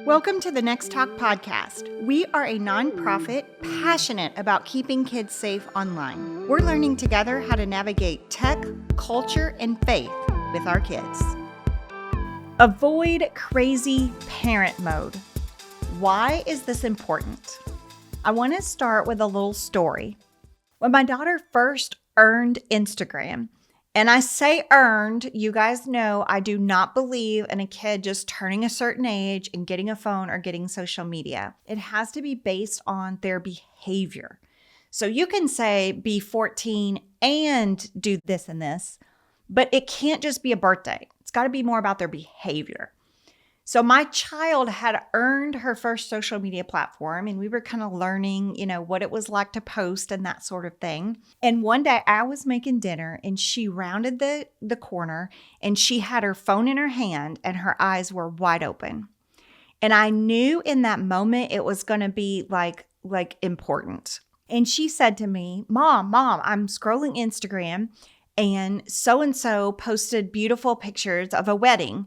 Welcome to the Next Talk podcast. We are a nonprofit passionate about keeping kids safe online. We're learning together how to navigate tech, culture, and faith with our kids. Avoid crazy parent mode. Why is this important? I want to start with a little story. When my daughter first earned Instagram, and I say earned, you guys know I do not believe in a kid just turning a certain age and getting a phone or getting social media. It has to be based on their behavior. So you can say be 14 and do this and this, but it can't just be a birthday. It's got to be more about their behavior. So my child had earned her first social media platform, and we were kind of learning, what it was like to post and that sort of thing. And one day I was making dinner and she rounded the corner and she had her phone in her hand and her eyes were wide open. And I knew in that moment it was going to be like important. And she said to me, Mom, I'm scrolling Instagram and so posted beautiful pictures of a wedding.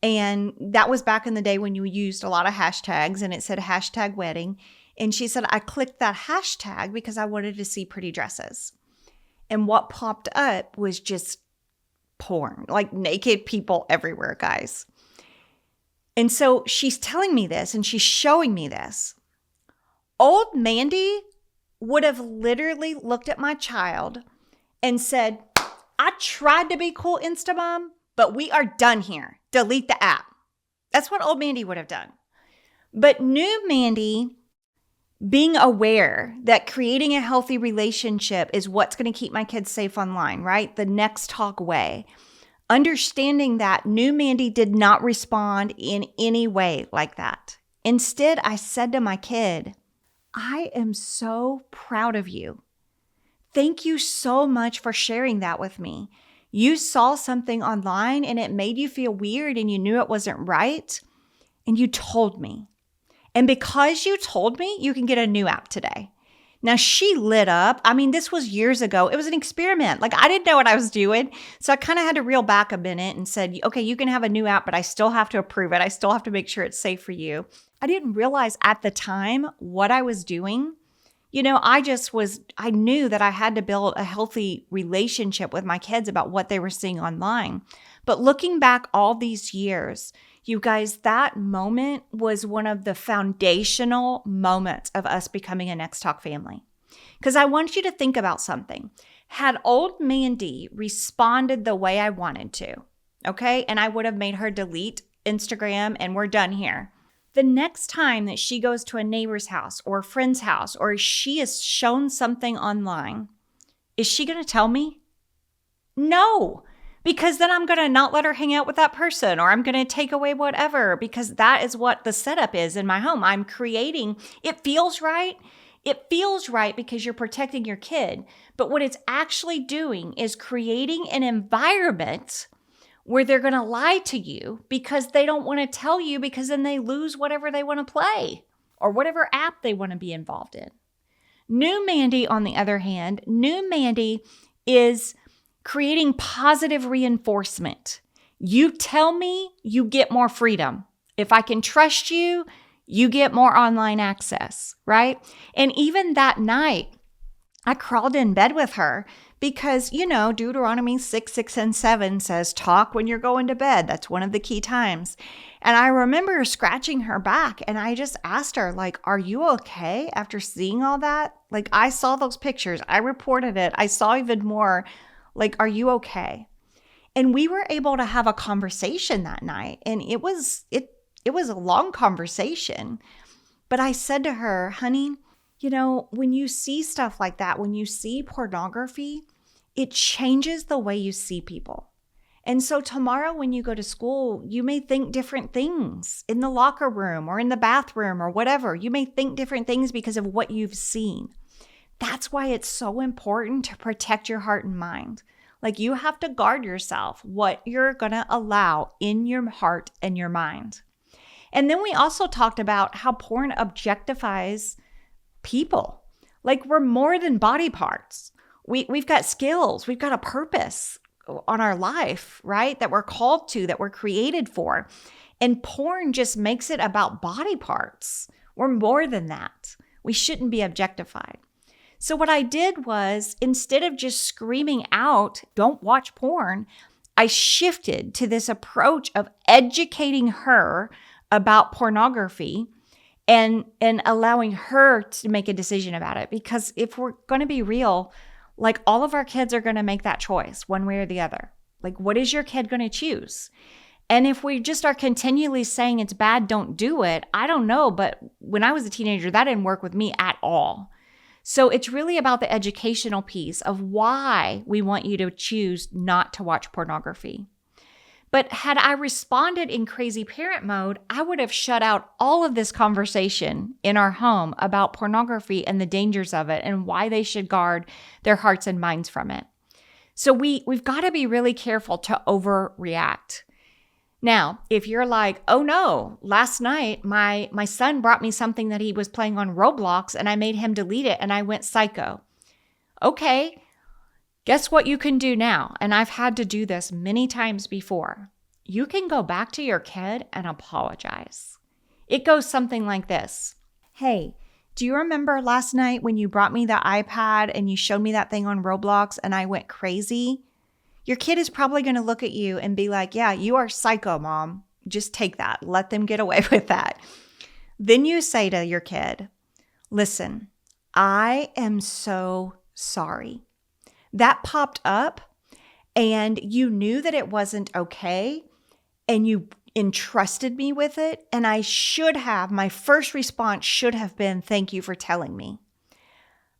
And that was back in the day when you used a lot of hashtags and it said hashtag wedding. And she said, I clicked that hashtag because I wanted to see pretty dresses. And what popped up was just porn, like naked people everywhere, guys. And so she's telling me this and she's showing me this. Old Mandy would have literally looked at my child and said, I tried to be cool, Instamom, but we are done here. Delete the app. That's what old Mandy would have done. But new Mandy, being aware that creating a healthy relationship is what's going to keep my kids safe online, right? The Next Talk way. Understanding that new Mandy did not respond in any way like that. Instead, I said to my kid, I am so proud of you. Thank you so much for sharing that with me. You saw something online and it made you feel weird and you knew it wasn't right and you told me. And because you told me, you can get a new app today. Now she lit up. I mean, this was years ago. It was an experiment. Like I didn't know what I was doing. So I kind of had to reel back a minute and said, okay, you can have a new app, but I still have to approve it. I still have to make sure it's safe for you. I didn't realize at the time what I was doing. I knew that I had to build a healthy relationship with my kids about what they were seeing online. But looking back all these years, you guys, that moment was one of the foundational moments of us becoming a Next Talk family. Because I want you to think about something. Had old Mandy responded the way I wanted to, okay, and I would have made her delete Instagram and we're done here. The next time that she goes to a neighbor's house or a friend's house or she is shown something online, is she going to tell me? No, because then I'm going to not let her hang out with that person or I'm going to take away whatever because that is what the setup is in my home. I'm creating, it feels right. It feels right because you're protecting your kid. But what it's actually doing is creating an environment where they're going to lie to you because they don't want to tell you because then they lose whatever they want to play or whatever app they want to be involved in. New Mandy, on the other hand, new Mandy is creating positive reinforcement. You tell me, you get more freedom. If I can trust you, you get more online access, right? And even that night, I crawled in bed with her because, Deuteronomy 6, and 7 says, talk when you're going to bed. That's one of the key times. And I remember scratching her back and I just asked her, are you okay after seeing all that? I saw those pictures. I reported it. I saw even more. Are you okay? And we were able to have a conversation that night. And it was a long conversation. But I said to her, honey, when you see stuff like that, when you see pornography, it changes the way you see people. And so tomorrow when you go to school, you may think different things in the locker room or in the bathroom or whatever. You may think different things because of what you've seen. That's why it's so important to protect your heart and mind. You have to guard yourself, what you're going to allow in your heart and your mind. And then we also talked about how porn objectifies people. We're more than body parts. We've got skills. We've got a purpose on our life, right? That we're called to, that we're created for. And porn just makes it about body parts. We're more than that. We shouldn't be objectified. So what I did was, instead of just screaming out, don't watch porn, I shifted to this approach of educating her about pornography and allowing her to make a decision about it. Because if we're going to be real, like all of our kids are going to make that choice one way or the other. Like, what is your kid going to choose? And if we just are continually saying it's bad, don't do it, I don't know. But when I was a teenager, that didn't work with me at all. So it's really about the educational piece of why we want you to choose not to watch pornography. But had I responded in crazy parent mode, I would have shut out all of this conversation in our home about pornography and the dangers of it and why they should guard their hearts and minds from it. So we've got to be really careful to overreact. Now, if you're like, oh no, last night my son brought me something that he was playing on Roblox and I made him delete it and I went psycho. Okay, guess what you can do now? And I've had to do this many times before. You can go back to your kid and apologize. It goes something like this. Hey, do you remember last night when you brought me the iPad and you showed me that thing on Roblox and I went crazy? Your kid is probably going to look at you and be like, yeah, you are psycho, mom. Just take that. Let them get away with that. Then you say to your kid, listen, I am so sorry. That popped up and you knew that it wasn't okay and you entrusted me with it. And my first response should have been, thank you for telling me.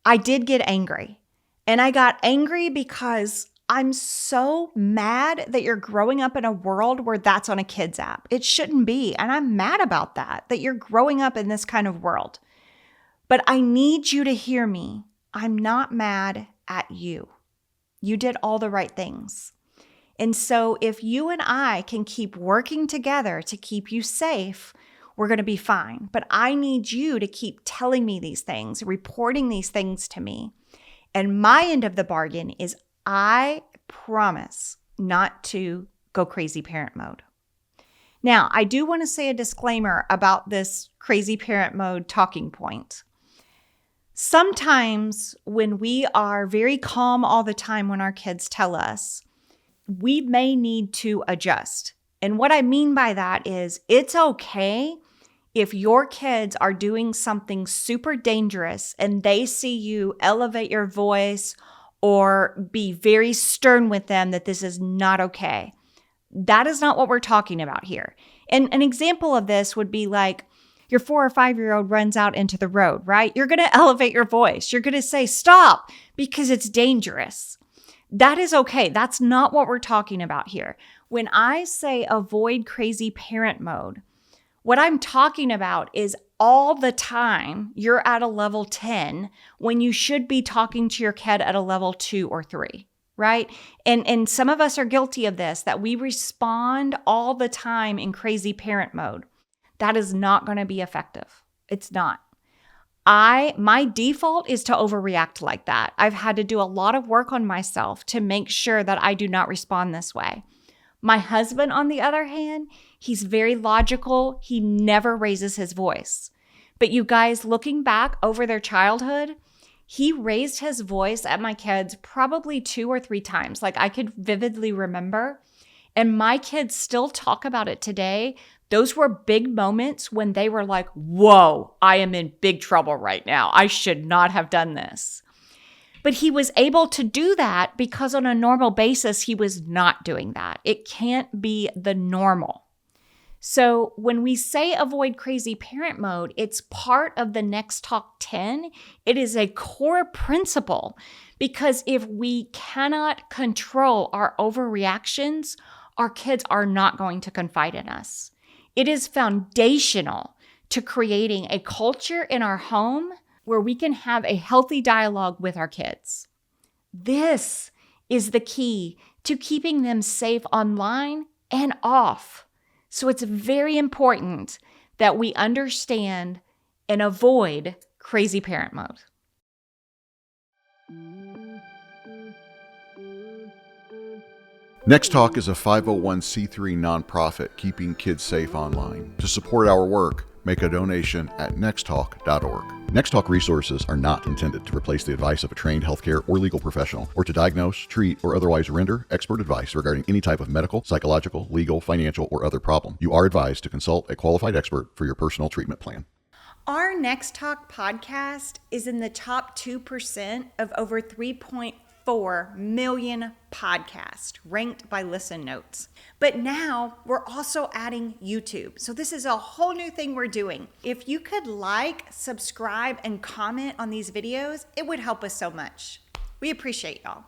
I did get angry. And I got angry because I'm so mad that you're growing up in a world where that's on a kid's app. It shouldn't be. And I'm mad about that you're growing up in this kind of world. But I need you to hear me. I'm not mad at you. You did all the right things. And so if you and I can keep working together to keep you safe, we're going to be fine. But I need you to keep telling me these things, reporting these things to me. And my end of the bargain is I promise not to go crazy parent mode. Now, I do want to say a disclaimer about this crazy parent mode talking point. Sometimes when we are very calm all the time when our kids tell us, we may need to adjust. And what I mean by that is it's okay if your kids are doing something super dangerous and they see you elevate your voice or be very stern with them that this is not okay. That is not what we're talking about here. And an example of this would be like your 4 or 5-year-old runs out into the road, right? You're going to elevate your voice. You're going to say, stop, because it's dangerous. That is okay. That's not what we're talking about here. When I say avoid crazy parent mode, what I'm talking about is all the time you're at a level 10 when you should be talking to your kid at a level 2 or 3, right? And some of us are guilty of this, that we respond all the time in crazy parent mode. That is not going to be effective. It's not. My default is to overreact like that. I've had to do a lot of work on myself to make sure that I do not respond this way. My husband, on the other hand, he's very logical. He never raises his voice. But you guys, looking back over their childhood, he raised his voice at my kids probably 2 or 3 times. Like I could vividly remember. And my kids still talk about it today. Those were big moments when they were like, whoa, I am in big trouble right now. I should not have done this. But he was able to do that because on a normal basis, he was not doing that. It can't be the normal. So when we say avoid crazy parent mode, it's part of the nextTalk10. It is a core principle because if we cannot control our overreactions, our kids are not going to confide in us. It is foundational to creating a culture in our home where we can have a healthy dialogue with our kids. This is the key to keeping them safe online and off. So it's very important that we understand and avoid crazy parent mode. NextTalk is a 501c3 nonprofit keeping kids safe online. To support our work, make a donation at nextTalk.org. NextTalk resources are not intended to replace the advice of a trained healthcare or legal professional, or to diagnose, treat, or otherwise render expert advice regarding any type of medical, psychological, legal, financial, or other problem. You are advised to consult a qualified expert for your personal treatment plan. Our Next Talk podcast is in the top 2% of over 3.4 million podcasts ranked by Listen Notes. But now we're also adding YouTube. So this is a whole new thing we're doing. If you could like, subscribe, and comment on these videos, it would help us so much. We appreciate y'all.